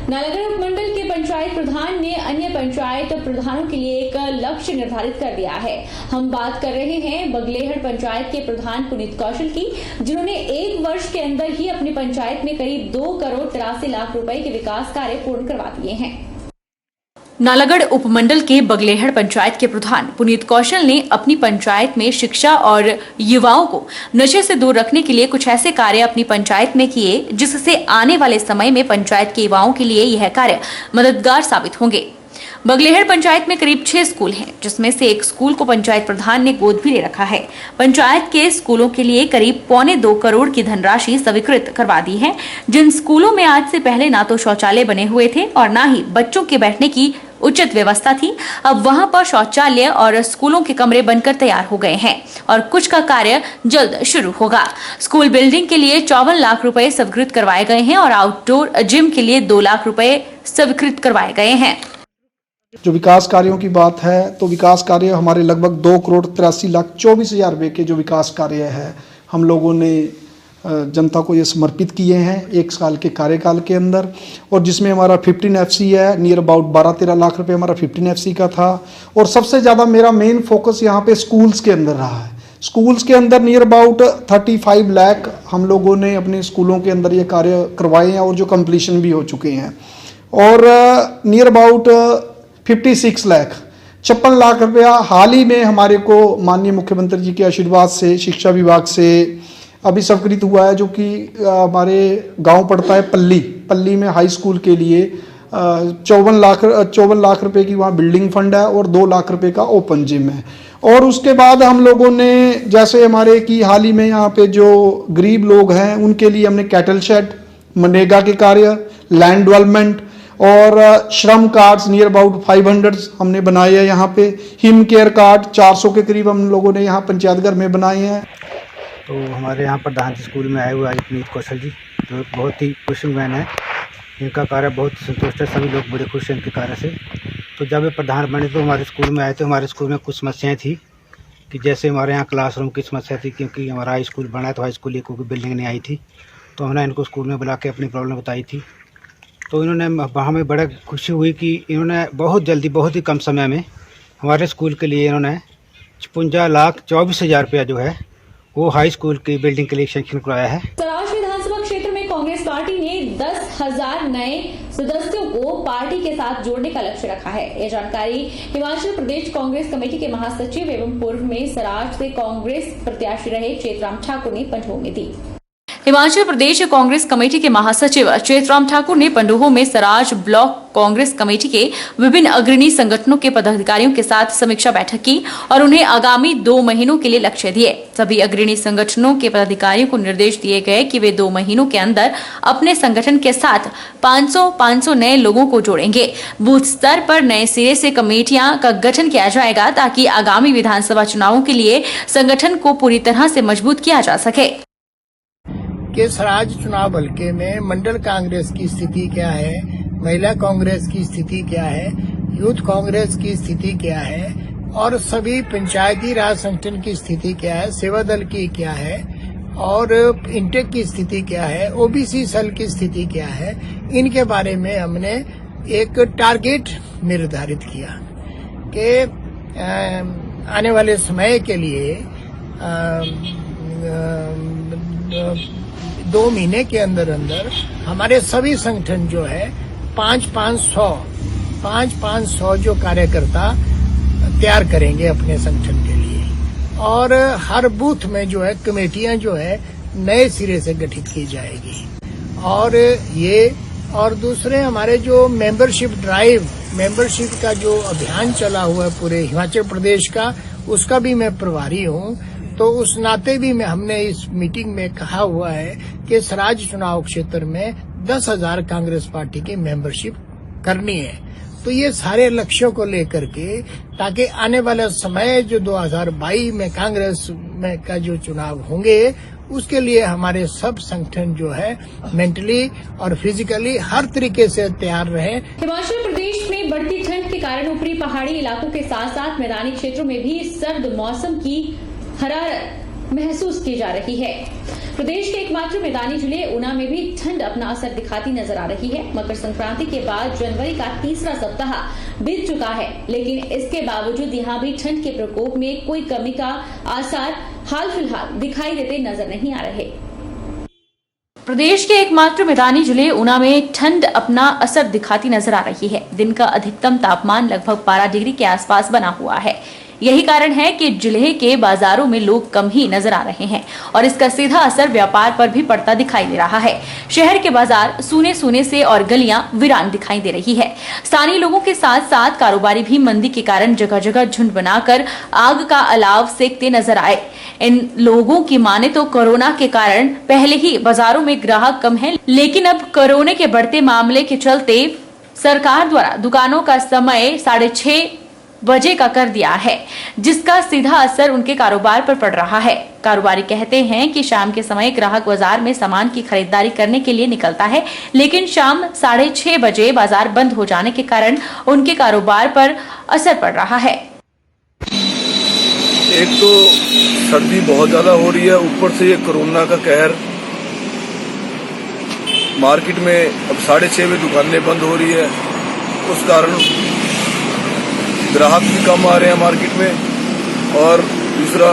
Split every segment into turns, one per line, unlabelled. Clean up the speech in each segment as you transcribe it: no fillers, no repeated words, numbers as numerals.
नालागढ़ उपमंडल के पंचायत प्रधान ने अन्य पंचायत प्रधानों के लिए एक लक्ष्य निर्धारित कर दिया है। हम बात कर रहे हैं बगलेहड़ पंचायत के प्रधान पुनीत कौशल की, जिन्होंने 1 वर्ष के अंदर ही अपनी पंचायत में करीब 2 करोड़ 83 लाख रुपए के विकास कार्य पूर्ण करवा दिए हैं। नालागढ़ उपमंडल के बगलेहड़ पंचायत के प्रधान पुनीत कौशल ने अपनी पंचायत में शिक्षा और युवाओं को नशे से दूर रखने के लिए कुछ ऐसे कार्य अपनी पंचायत में किए जिससे आने वाले समय में पंचायत के युवाओं के लिए यह कार्य मददगार साबित होंगे। बगलेहड़ पंचायत में करीब 6 स्कूल हैं, जिसमें से एक स्कूल को पंचायत प्रधान ने गोद भी ले रखा है। पंचायत के स्कूलों के लिए करीब 2.25 करोड़ की धनराशि स्वीकृत करवा दी है। जिन स्कूलों में आज से पहले ना तो शौचालय बने हुए थे और ना ही बच्चों के बैठने की उचित व्यवस्था थी, अब वहां पर शौचालय और स्कूलों के कमरे बनकर तैयार हो गए हैं और कुछ का कार्य जल्द शुरू होगा। स्कूल बिल्डिंग के लिए 54 लाख रुपए स्वीकृत करवाए गए हैं और आउटडोर जिम के लिए 2 लाख रुपए स्वीकृत करवाए गए हैं।
जो विकास कार्यों की बात है तो विकास कार्य हमारे लगभग 2 करोड़ 83 लाख 24 हज़ार रुपये के जो विकास कार्य है हम लोगों ने जनता को ये समर्पित किए हैं 1 साल के कार्यकाल के अंदर, और जिसमें हमारा 15 FC है, नियर अबाउट 12-13 लाख रुपए हमारा 15 FC का था। और सबसे ज़्यादा मेरा मेन फोकस यहाँ पे स्कूल्स के अंदर रहा है। स्कूल्स के अंदर नियर अबाउट 35 लाख हम लोगों ने अपने स्कूलों के अंदर ये कार्य करवाए हैं और जो कम्प्लीशन भी हो चुके हैं। और नियर अबाउट 56 लाख 56 लाख रुपया हाल ही में हमारे को माननीय मुख्यमंत्री जी के आशीर्वाद से शिक्षा विभाग से अभी स्वीकृत हुआ है, जो कि हमारे गांव पड़ता है पल्ली में हाई स्कूल के लिए 54 लाख रुपए की वहाँ बिल्डिंग फंड है और 2 लाख रुपए का ओपन जिम है। और उसके बाद हम लोगों ने जैसे हमारे की हाल ही में यहाँ पे जो गरीब लोग हैं उनके लिए हमने कैटल शेड, मनरेगा के कार्य, लैंड डेवलपमेंट और श्रम कार्ड्स नियर अबाउट 500 हमने बनाए हैं। यहाँ पे हिम केयर कार्ड 400 के करीब हम लोगों ने यहाँ पंचायत घर में बनाए हैं।
तो हमारे यहाँ प्रधान स्कूल में आए हुए आज पुनीत कौशल जी, जो बहुत ही खुश मैन है। इनका कार्य बहुत संतुष्ट है, सभी लोग बड़े खुश हैं इनके कार्य से। तो जब ये प्रधान बने तो हमारे स्कूल में आए तो हमारे स्कूल में कुछ समस्याएं थी कि जैसे हमारे यहाँ क्लासरूम की समस्या थी, क्योंकि हमारा हाई स्कूल बना है तो हाई स्कूल की कोई बिल्डिंग नहीं आई थी। तो हमने इनको स्कूल में बुला के अपनी प्रॉब्लम बताई थी। तो इन्होंने हमें बड़ा खुशी हुई कि इन्होंने बहुत जल्दी बहुत ही कम समय में हमारे स्कूल के लिए इन्होंने 55 लाख 24 हज़ार रुपया जो है वो हाई स्कूल की बिल्डिंग के लिए सैंक्शन कराया है।
सराज विधानसभा क्षेत्र में कांग्रेस पार्टी ने 10,000 नए सदस्यों को पार्टी के साथ जोड़ने का लक्ष्य रखा है। यह जानकारी हिमाचल प्रदेश कांग्रेस कमेटी के महासचिव एवं पूर्व में सराज से कांग्रेस प्रत्याशी रहे चेतराम ठाकुर ने पंडोह में दी। हिमाचल प्रदेश कांग्रेस कमेटी के महासचिव चेतराम ठाकुर ने पंडोह में सराज ब्लॉक कांग्रेस कमेटी के विभिन्न अग्रणी संगठनों के पदाधिकारियों के साथ समीक्षा बैठक की और उन्हें आगामी 2 महीनों के लिए लक्ष्य दिए। सभी अग्रणी संगठनों के पदाधिकारियों को निर्देश दिए गए कि वे 2 महीनों के अंदर अपने संगठन के साथ 500 नए लोगों को जोड़ेंगे। बूथ स्तर पर नए सिरे से कमेटियां का गठन किया जाएगा ताकि आगामी विधानसभा चुनावों के लिए संगठन को पूरी तरह से मजबूत किया जा सके।
कि सराज चुनाव हल्के में मंडल कांग्रेस की स्थिति क्या है, महिला कांग्रेस की स्थिति क्या है, यूथ कांग्रेस की स्थिति क्या है और सभी पंचायती राज संगठन की स्थिति क्या है, सेवा दल की क्या है और इंटेक की स्थिति क्या है, ओबीसी सेल की स्थिति क्या है, इनके बारे में हमने एक टारगेट निर्धारित किया कि आने वाले समय के लिए 2 महीने के अंदर हमारे सभी संगठन जो है 500 जो कार्यकर्ता तैयार करेंगे अपने संगठन के लिए और हर बूथ में जो है कमेटियां जो है नए सिरे से गठित की जाएगी। और दूसरे हमारे जो मेंबरशिप का जो अभियान चला हुआ है पूरे हिमाचल प्रदेश का, उसका भी मैं प्रभारी हूँ। तो उस नाते भी हमने इस मीटिंग में कहा हुआ है कि सराज चुनाव क्षेत्र में 10,000 कांग्रेस पार्टी की मेंबरशिप करनी है। तो ये सारे लक्ष्यों को लेकर के ताकि आने वाला समय जो 2022 में कांग्रेस में का जो चुनाव होंगे उसके लिए हमारे सब संगठन जो है मेंटली और फिजिकली हर तरीके से तैयार रहे।
हिमाचल प्रदेश में बढ़ती ठंड के कारण ऊपरी पहाड़ी इलाकों के साथ साथ मैदानी क्षेत्रों में भी सर्द मौसम की हरारत महसूस की जा रही है। प्रदेश के एकमात्र मैदानी जिले ऊना में भी ठंड अपना असर दिखाती नजर आ रही है। मकर संक्रांति के बाद जनवरी का तीसरा सप्ताह बीत चुका है, लेकिन इसके बावजूद यहाँ भी ठंड के प्रकोप में कोई कमी का आसार हाल फिलहाल दिखाई देते नजर नहीं आ रहे। प्रदेश के एकमात्र मैदानी जिले ऊना में ठंड अपना असर दिखाती नजर आ रही है। दिन का अधिकतम तापमान लगभग 12 डिग्री के आसपास बना हुआ है। यही कारण है कि जिले के बाजारों में लोग कम ही नजर आ रहे हैं और इसका सीधा असर व्यापार पर भी पड़ता दिखाई दे रहा है। शहर के बाजार सूने सूने से और गलियां वीरान दिखाई दे रही है। स्थानीय लोगों के साथ साथ कारोबारी भी मंदी के कारण जगह जगह झुंड बनाकर आग का अलाव सेकते नजर आए। इन लोगों की माने तो कोरोना के कारण पहले ही बाजारों में ग्राहक कम है, लेकिन अब कोरोना के बढ़ते मामले के चलते सरकार द्वारा दुकानों का समय 6:30 बजे का कर दिया है, जिसका सीधा असर उनके कारोबार पर पड़ रहा है। कारोबारी कहते हैं कि शाम के समय ग्राहक बाजार में सामान की खरीदारी करने के लिए निकलता है, लेकिन शाम 6:30 बजे बाजार बंद हो जाने के कारण उनके कारोबार पर असर पड़ रहा है।
एक तो सर्दी बहुत ज्यादा हो रही है, ऊपर से ये कोरोना का कहर। मार्केट में अब 6:30 बजे दुकानें बंद हो रही है, उस कारण ग्राहक भी कम आ रहे हैं मार्केट में। और दूसरा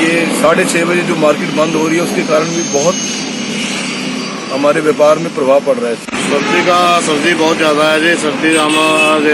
ये 6:30 बजे जो मार्केट बंद हो रही है उसके कारण भी बहुत हमारे व्यापार में प्रभाव पड़ रहा है।
सर्दी बहुत ज़्यादा है जी। सर्दी हम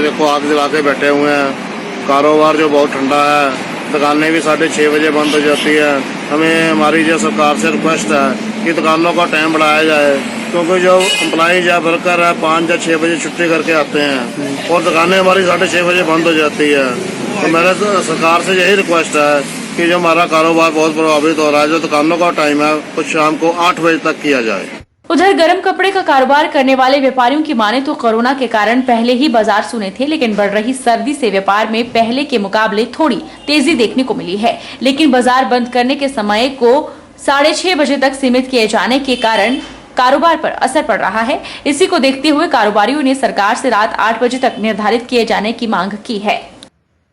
देखो आग जला के बैठे हुए हैं। कारोबार जो बहुत ठंडा है, दुकानें भी 6:30 बजे बंद हो जाती है। हमें हमारी जो सरकार से रिक्वेस्ट है कि दुकानों का टाइम बढ़ाया जाए, क्योंकि जो एम्प्लॉइज या वर्कर है 5 या 6 बजे छुट्टी करके आते हैं और दुकानें हमारी 6:30 बजे बंद हो जाती है। तो मेरे सरकार से यही रिक्वेस्ट है कि जो हमारा कारोबार बहुत प्रभावित हो रहा है, जो दुकानों का टाइम है वो शाम को 8 बजे तक किया जाए।
उधर गर्म कपड़े का कारोबार करने वाले व्यापारियों की माने तो कोरोना के कारण पहले ही बाजार सुने थे, लेकिन बढ़ रही सर्दी से व्यापार में पहले के मुकाबले थोड़ी तेजी देखने को मिली है। लेकिन बाजार बंद करने के समय को 6:30 बजे तक सीमित किए जाने के कारण कारोबार पर असर पड़ रहा है। इसी को देखते हुए कारोबारियों ने सरकार से रात 8 बजे तक निर्धारित किए जाने की मांग की है।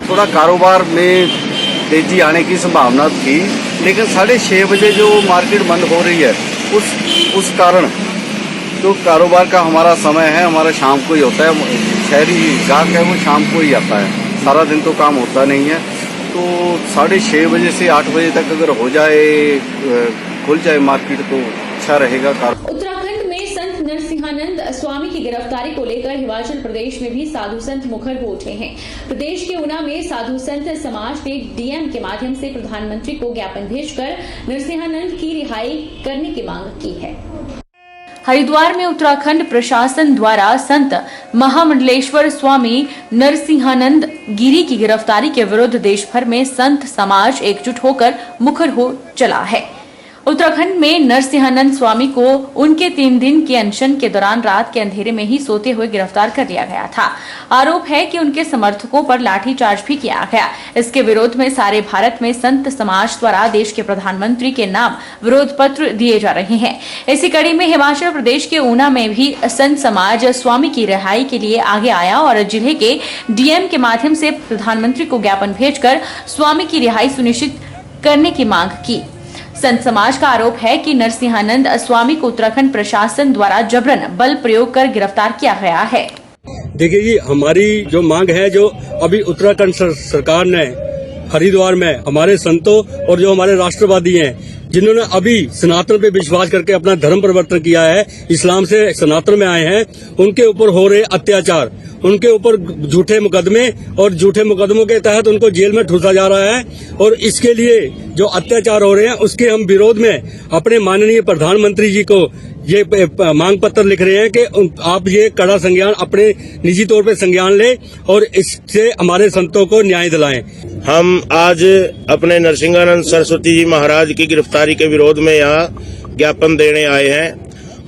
थोड़ा कारोबार में तेजी आने की संभावना थी, लेकिन 6:30 बजे जो मार्केट बंद हो रही है उस कारण जो कारोबार का हमारा समय है, हमारा शाम को ही होता है। शहरी ग्राहक है वो शाम को ही आता है, सारा दिन तो काम होता नहीं है। तो 6:30 बजे से 8 बजे तक अगर हो जाए, खुल जाए मार्केट तो अच्छा रहेगा।
उत्तराखंड में संत नरसिंहानंद स्वामी की गिरफ्तारी को लेकर हिमाचल प्रदेश में भी साधु संत मुखर हो उठे हैं। प्रदेश के ऊना में साधु संत समाज ने डीएम के माध्यम से प्रधानमंत्री को ज्ञापन भेजकर नरसिंहानंद की रिहाई करने की मांग की है। हरिद्वार में उत्तराखंड प्रशासन द्वारा संत महामंडलेश्वर स्वामी नरसिंहानंद गिरी की गिरफ्तारी के विरुद्ध देश भर में संत समाज एकजुट होकर मुखर हो चला है। उत्तराखंड में नरसिंहानंद स्वामी को उनके 3 दिन के अनशन के दौरान रात के अंधेरे में ही सोते हुए गिरफ्तार कर लिया गया था। आरोप है कि उनके समर्थकों पर लाठीचार्ज भी किया गया। इसके विरोध में सारे भारत में संत समाज द्वारा देश के प्रधानमंत्री के नाम विरोध पत्र दिए जा रहे हैं। इसी कड़ी में हिमाचल प्रदेश के ऊना में भी संत समाज स्वामी की रिहाई के लिए आगे आया और जिले के डीएम के माध्यम से प्रधानमंत्री को ज्ञापन भेजकर स्वामी की रिहाई सुनिश्चित करने की मांग की। संत समाज का आरोप है कि नरसिंहानंद स्वामी को उत्तराखंड प्रशासन द्वारा जबरन बल प्रयोग कर गिरफ्तार किया गया है।
देखिए जी, हमारी जो मांग है, जो अभी उत्तराखंड सरकार ने हरिद्वार में हमारे संतों और जो हमारे राष्ट्रवादी हैं, जिन्होंने अभी सनातन पे विश्वास करके अपना धर्म परिवर्तन किया है, इस्लाम से सनातन में आए हैं, उनके ऊपर हो रहे अत्याचार, उनके ऊपर झूठे मुकदमे और झूठे मुकदमों के तहत उनको जेल में ठूसा जा रहा है। और इसके लिए जो अत्याचार हो रहे हैं उसके हम विरोध में अपने माननीय प्रधानमंत्री जी को ये मांग पत्र लिख रहे हैं कि आप ये कड़ा संज्ञान अपने निजी तौर पे संज्ञान लें और इससे हमारे संतों को न्याय दिलाएं।
हम आज अपने नरसिंहानंद सरस्वती जी महाराज की गिरफ्तारी के विरोध में यहाँ ज्ञापन देने आए हैं।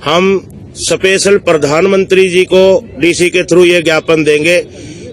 हम स्पेशल प्रधानमंत्री जी को डीसी के थ्रू ये ज्ञापन देंगे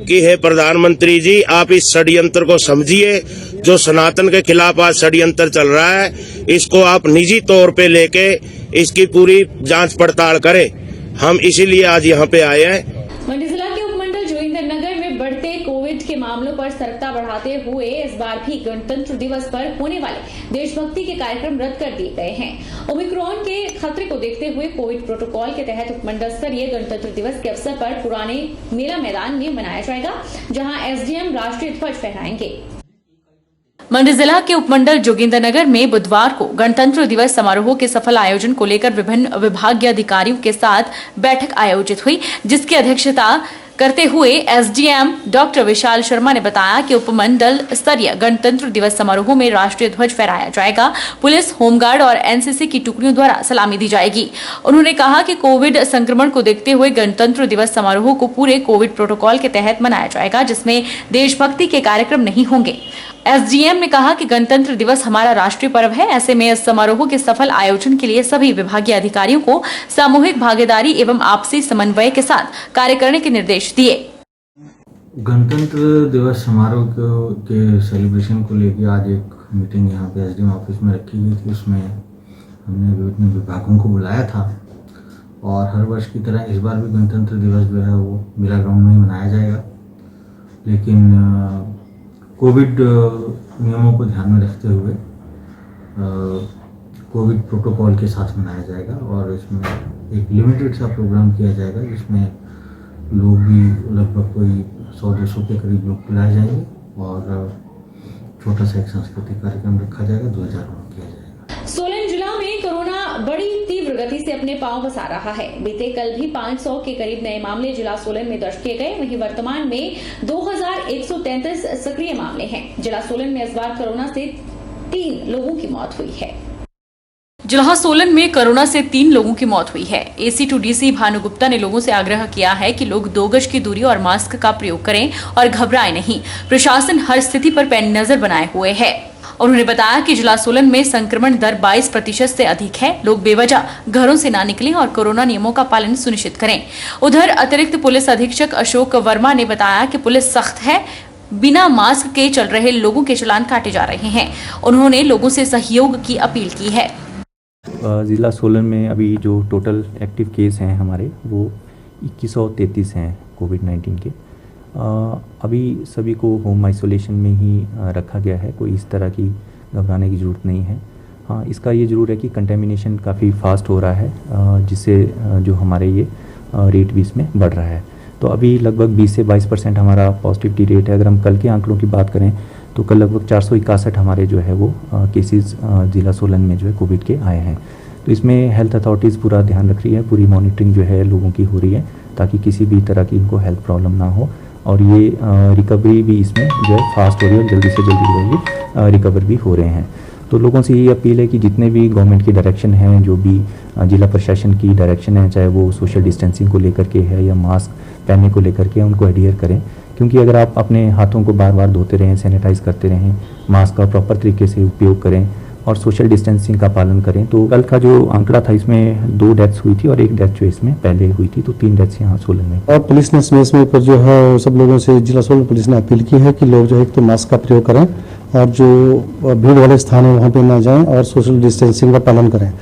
कि हे प्रधानमंत्री जी, आप इस षड्यंत्र को समझिए। जो सनातन के खिलाफ आज षड्यंत्र चल रहा है, इसको आप निजी तौर पे लेके इसकी पूरी जांच पड़ताल करें। हम इसीलिए आज यहाँ पे आए हैं।
मंडी जिला के उपमंडल जोगिंदर नगर में बढ़ते कोविड के मामलों पर सतर्कता बढ़ाने बढ़ाते हुए इस बार भी गणतंत्र दिवस पर होने वाले देशभक्ति के कार्यक्रम रद्द कर दिए गए हैं। ओमिक्रॉन के खतरे को देखते हुए कोविड प्रोटोकॉल के तहत उपमंडल स्तरीय गणतंत्र दिवस के अवसर पर पुराने मेला मैदान में मनाया जाएगा, जहां एसडीएम राष्ट्रीय ध्वज फहराएंगे। मंडी जिला के उपमंडल जोगिंद्रनगर में बुधवार को गणतंत्र दिवस समारोह के सफल आयोजन को लेकर विभिन्न विभागीय अधिकारियों के साथ बैठक आयोजित हुई, जिसकी अध्यक्षता करते हुए एसडीएम डॉक्टर विशाल शर्मा ने बताया कि उपमंडल स्तरीय गणतंत्र दिवस समारोह में राष्ट्रीय ध्वज फहराया जाएगा। पुलिस, होमगार्ड और एनसीसी की टुकड़ियों द्वारा सलामी दी जाएगी। उन्होंने कहा कि कोविड संक्रमण को देखते हुए गणतंत्र दिवस समारोह को पूरे कोविड प्रोटोकॉल के तहत मनाया जाएगा, जिसमें देशभक्ति के कार्यक्रम नहीं होंगे। एसडीएम ने कहा कि गणतंत्र दिवस हमारा राष्ट्रीय पर्व है, ऐसे में इस समारोह के सफल आयोजन के लिए सभी विभागीय अधिकारियों को सामूहिक भागीदारी एवं आपसी समन्वय के साथ कार्य करने के निर्देश दिए।
गणतंत्र दिवस समारोह के सेलिब्रेशन को लेकर आज एक मीटिंग यहाँ पे एसडीएम ऑफिस में रखी गई थी। उसमें हमने विभिन्न विभागों को बुलाया था और हर वर्ष की तरह इस बार भी गणतंत्र दिवस जो है वो मेला ग्राउंड में ही मनाया जाएगा, लेकिन कोविड नियमों को ध्यान में रखते हुए कोविड प्रोटोकॉल के साथ मनाया जाएगा और इसमें एक लिमिटेड सा प्रोग्राम किया जाएगा, जिसमें लोग भी लगभग कोई 100-200 के करीब लोग बुलाए जाएंगे और छोटा सा एक सांस्कृतिक कार्यक्रम रखा जाएगा, 2000 किया जाएगा।
सोलन जिला में कोरोना बड़ी तीव्र गति से अपने पांव पसार रहा है। बीते कल भी 500 के करीब नए मामले जिला सोलन में दर्ज किए गए। वहीं वर्तमान में 2133 सक्रिय मामले हैं। जिला सोलन में इस बार कोरोना से 3 लोगों की मौत हुई है। जिला सोलन में कोरोना से 3 लोगों की मौत हुई है। एसी-डीसी भानु गुप्ता ने लोगों से आग्रह किया है कि लोग 2 गज की दूरी और मास्क का प्रयोग करें और घबराएं नहीं। प्रशासन हर स्थिति पर पैनी नजर बनाए हुए है। उन्होंने बताया कि जिला सोलन में संक्रमण दर 22% से अधिक है। लोग बेवजह घरों से ना निकलें और कोरोना नियमों का पालन सुनिश्चित करें। उधर अतिरिक्त पुलिस अधीक्षक अशोक वर्मा ने बताया कि पुलिस सख्त है, बिना मास्क के चल रहे लोगों के चालान काटे जा रहे हैं। उन्होंने लोगों से सहयोग की अपील की है।
जिला सोलन में अभी जो टोटल एक्टिव केस हैं हमारे वो 2133 हैं कोविड-19 के। अभी सभी को होम आइसोलेशन में ही रखा गया है, कोई इस तरह की घबराने की ज़रूरत नहीं है। हाँ, इसका ये ज़रूर है कि कंटेमिनेशन काफ़ी फास्ट हो रहा है, जिससे जो हमारे ये रेट भी इसमें बढ़ रहा है। तो अभी लगभग 20 से 22% हमारा पॉजिटिविटी रेट है। अगर हम कल के आंकड़ों की बात करें तो कल लगभग 461 हमारे जो है वो केसेस ज़िला सोलन में जो है कोविड के आए हैं। तो इसमें हेल्थ अथॉरिटीज़ पूरा ध्यान रख रही है, पूरी मॉनिटरिंग जो है लोगों की हो रही है ताकि किसी भी तरह की इनको हेल्थ प्रॉब्लम ना हो और ये रिकवरी भी इसमें जो है फास्ट हो रही है और जल्दी से जल्दी जो है रिकवर भी हो रहे हैं। तो लोगों से ये अपील है कि जितने भी गवर्नमेंट की डायरेक्शन है, जो भी जिला प्रशासन की डायरेक्शन है, चाहे वो सोशल डिस्टेंसिंग को लेकर के है या मास्क पहनने को लेकर के, उनको एडहियर करें। क्योंकि अगर आप अपने हाथों को बार बार धोते रहें, सैनिटाइज करते रहें, मास्क का प्रॉपर तरीके से उपयोग करें और सोशल डिस्टेंसिंग का पालन करें। तो कल का जो आंकड़ा था इसमें 2 डेथ्स हुई थी और 1 डेथ जो इसमें पहले हुई थी, तो 3 डेथ्स यहाँ सोलन में।
और पुलिस ने इसमें पर जो है सब लोगों से, जिला सोलन पुलिस ने अपील की है कि लोग जो है एक तो मास्क का प्रयोग करें और जो भीड़ वाले स्थान है वहाँ पे ना जाएं और सोशल डिस्टेंसिंग का पालन करें।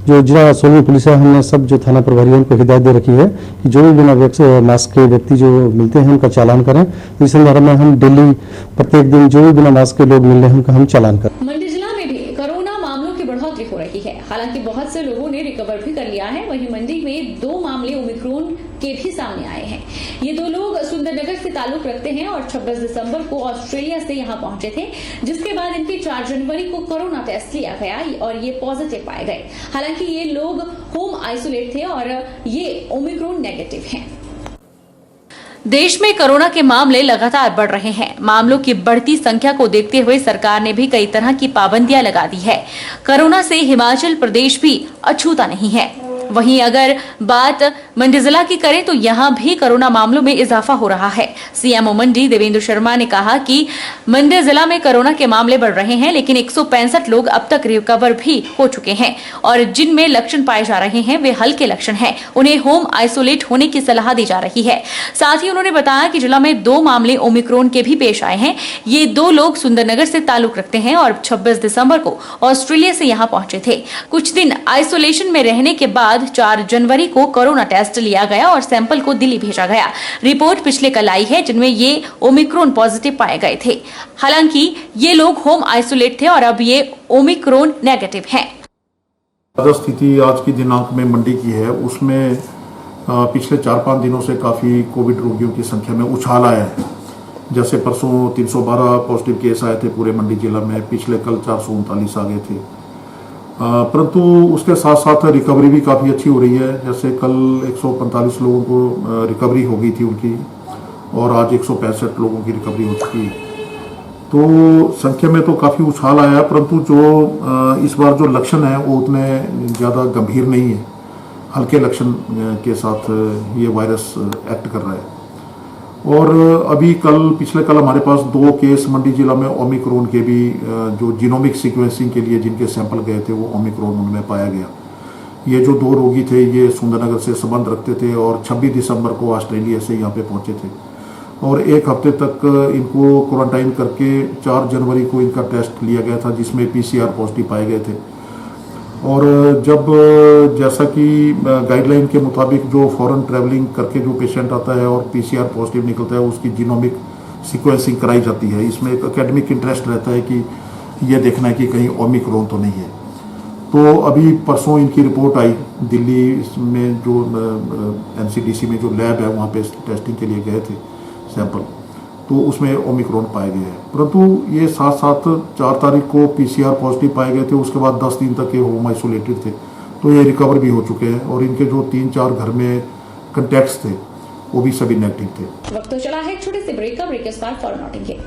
जो जिला सोलन पुलिस है, हमने सब जो थाना प्रभारी है उनको हिदायत दे रखी है कि जो भी बिना मास्क के व्यक्ति जो मिलते हैं उनका चालान करें। इस संदर्भ में हम डेली प्रत्येक दिन जो भी बिना मास्क के लोग मिल रहे हैं उनका हम चालान करें।
मंडी जिला में भी कोरोना मामलों की बढ़ोतरी हो रही है। हालांकि बहुत से लोगों ने रिकवर भी कर लिया है। वहीं मंडी में 2 मामले ओमिक्रॉन के भी सामने आए हैं। ये 2 लोग सुंदरनगर से ताल्लुक रखते हैं और 26 दिसंबर को ऑस्ट्रेलिया से यहां पहुंचे थे, जिसके बाद इनके 4 जनवरी को कोरोना टेस्ट लिया गया और ये पॉजिटिव पाए गए। हालांकि ये लोग होम आइसोलेट थे और ये ओमिक्रॉन नेगेटिव हैं। देश में कोरोना के मामले लगातार बढ़ रहे हैं। मामलों की बढ़ती संख्या को देखते हुए सरकार ने भी कई तरह की पाबंदियां लगा दी है। कोरोना से हिमाचल प्रदेश भी अछूता नहीं है। वहीं अगर बात मंडी जिला की करें तो यहां भी कोरोना मामलों में इजाफा हो रहा है। सीएमओ मंडी देवेंद्र शर्मा ने कहा कि मंडी जिला में कोरोना के मामले बढ़ रहे हैं, लेकिन 165 लोग अब तक रिकवर भी हो चुके हैं और जिनमें लक्षण पाए जा रहे हैं वे हल्के लक्षण हैं। उन्हें होम आइसोलेट होने की सलाह दी जा रही है। साथ ही उन्होंने बताया कि जिला में 2 मामले ओमिक्रॉन के भी पेश आए हैं। ये 2 लोग सुंदरनगर से ताल्लुक रखते हैं और 26 दिसंबर को ऑस्ट्रेलिया से यहाँ पहुंचे थे। कुछ दिन आइसोलेशन में रहने के बाद बाद 4 जनवरी को कोरोना टेस्ट लिया गया और सैंपल को दिल्ली भेजा गया। रिपोर्ट पिछले कल आई है, जिनमें ये ओमिक्रॉन पॉजिटिव पाए गए थे। हालांकि ये लोग होम आइसोलेट थे और अब ये ओमिक्रॉन नेगेटिव हैं।
स्थिति आज की दिनांक में मंडी की है, उसमें पिछले 4-5 दिनों से काफ़ी कोविड रोगियों की संख्या में उछाल आया है। जैसे परसों 312 पॉजिटिव केस आए थे पूरे मंडी जिला में, पिछले कल 439 आ गए थे। परंतु उसके साथ साथ रिकवरी भी काफ़ी अच्छी हो रही है। जैसे कल 145 लोगों को रिकवरी हो गई थी उनकी, और आज 165 लोगों की रिकवरी हो चुकी है। तो संख्या में तो काफ़ी उछाल आया है, परंतु जो इस बार जो लक्षण है वो उतने ज़्यादा गंभीर नहीं है। हल्के लक्षण के साथ ये वायरस एक्ट कर रहा है। और अभी पिछले कल हमारे पास 2 केस मंडी जिला में ओमिक्रॉन के भी जो जीनोमिक सीक्वेंसिंग के लिए जिनके सैंपल गए थे वो ओमिक्रॉन उनमें पाया गया। ये जो 2 रोगी थे ये सुंदरनगर से संबंध रखते थे और 26 दिसंबर को ऑस्ट्रेलिया से यहाँ पे पहुँचे थे, और 1 हफ्ते तक इनको क्वारंटाइन करके 4 जनवरी को इनका टेस्ट लिया गया था, जिसमें PCR पॉजिटिव पाए गए थे। और जब जैसा कि गाइडलाइन के मुताबिक जो फॉरेन ट्रैवलिंग करके जो पेशेंट आता है और PCR पॉजिटिव निकलता है उसकी जीनोमिक सीक्वेंसिंग कराई जाती है। इसमें एक एकेडमिक इंटरेस्ट रहता है कि ये देखना है कि कहीं ओमिक्रॉन तो नहीं है। तो अभी परसों इनकी रिपोर्ट आई, दिल्ली में जो NCDC में जो लैब है वहाँ पे टेस्टिंग के लिए गए थे सैंपल, तो उसमें ओमिक्रॉन पाए गए हैं। परंतु ये साथ साथ 4 तारीख को PCR पॉजिटिव पाए गए थे, उसके बाद 10 दिन तक ये होम आइसोलेटेड थे, तो ये रिकवर भी हो चुके हैं। और इनके जो 3-4 घर में कंटैक्ट्स थे वो भी सभी नेगेटिव थे।
वक्त तो चला है एक छोटे से ब्रेक का, ब्रेक के बाद फॉर नॉटिंग के।